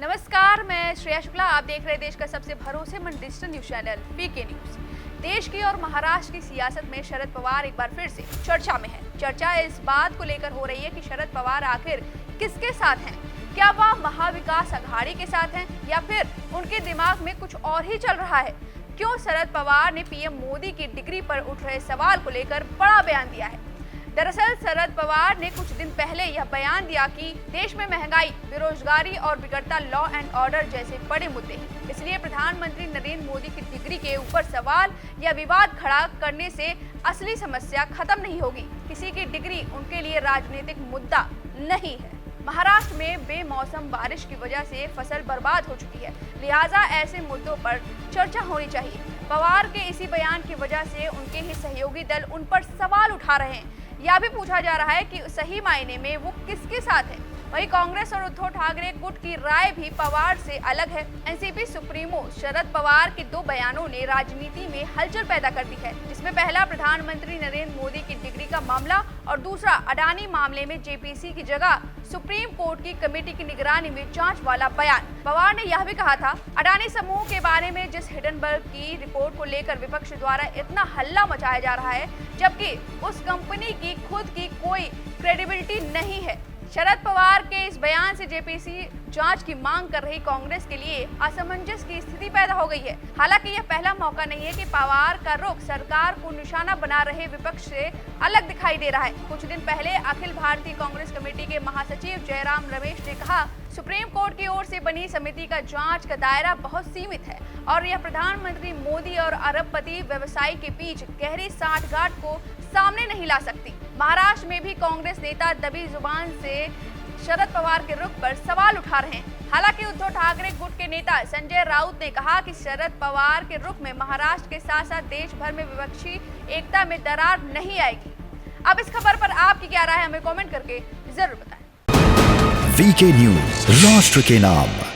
नमस्कार, मैं श्रेया शुक्ला। आप देख रहे हैं देश का सबसे भरोसेमंद digital news channel VK news. देश की और महाराष्ट्र की सियासत में शरद पवार एक बार फिर से चर्चा में है। चर्चा इस बात को लेकर हो रही है कि शरद पवार आखिर किसके साथ हैं। क्या वह महाविकास अघाड़ी के साथ हैं या फिर उनके दिमाग में कुछ और ही चल रहा है। क्यों शरद पवार ने पीएम मोदी की डिग्री पर उठ रहे सवाल को लेकर बड़ा बयान दिया है। दरअसल शरद पवार ने कुछ दिन पहले यह बयान दिया कि देश में महंगाई, बेरोजगारी और बिगड़ता लॉ एंड ऑर्डर जैसे बड़े मुद्दे हैं। इसलिए प्रधानमंत्री नरेंद्र मोदी की डिग्री के ऊपर सवाल या विवाद खड़ा करने से असली समस्या खत्म नहीं होगी। किसी की डिग्री उनके लिए राजनीतिक मुद्दा नहीं है। महाराष्ट्र में बेमौसम बारिश की वजह से फसल बर्बाद हो चुकी है, लिहाजा ऐसे मुद्दों पर चर्चा होनी चाहिए। पवार के इसी बयान की वजह से उनके ही सहयोगी दल उन पर सवाल उठा रहे हैं। यह भी पूछा जा रहा है कि सही मायने में वो किसके साथ है। वहीं कांग्रेस और उद्धव ठाकरे गुट की राय भी पवार से अलग है। एनसीपी सुप्रीमो शरद पवार के दो बयानों ने राजनीति में हलचल पैदा कर दी है, जिसमें पहला प्रधानमंत्री नरेंद्र मोदी की डिग्री का मामला और दूसरा अडानी मामले में जेपीसी की जगह सुप्रीम कोर्ट की कमेटी की निगरानी में जांच वाला बयान। पवार ने यह भी कहा था, अडानी समूह के बारे में जिस हिडनबर्ग की रिपोर्ट को लेकर विपक्ष द्वारा इतना हल्ला मचाया जा रहा है, जबकि उस कंपनी की खुद की कोई क्रेडिबिलिटी नहीं है। शरद पवार के इस बयान से जेपीसी जांच की मांग कर रही कांग्रेस के लिए असमंजस की स्थिति पैदा हो गई है। हालांकि यह पहला मौका नहीं है कि पवार का रुख सरकार को निशाना बना रहे विपक्ष से अलग दिखाई दे रहा है। कुछ दिन पहले अखिल भारतीय कांग्रेस कमेटी के महासचिव जयराम रमेश ने कहा, सुप्रीम कोर्ट की ओर से बनी समिति का जांच का दायरा बहुत सीमित है और यह प्रधानमंत्री मोदी और अरबपति व्यवसायी के बीच गहरी सांठगांठ को सामने नहीं ला सकती। महाराष्ट्र में भी कांग्रेस नेता दबी जुबान से शरद पवार के रुख पर सवाल उठा रहे हैं। हालांकि उद्धव ठाकरे गुट के नेता संजय राउत ने कहा कि शरद पवार के रुख में महाराष्ट्र के साथ साथ देश भर में विपक्षी एकता में दरार नहीं आएगी। अब इस खबर पर आपकी क्या राय है, हमें कमेंट करके जरूर बताएं। वीके न्यूज, राष्ट्र के नाम।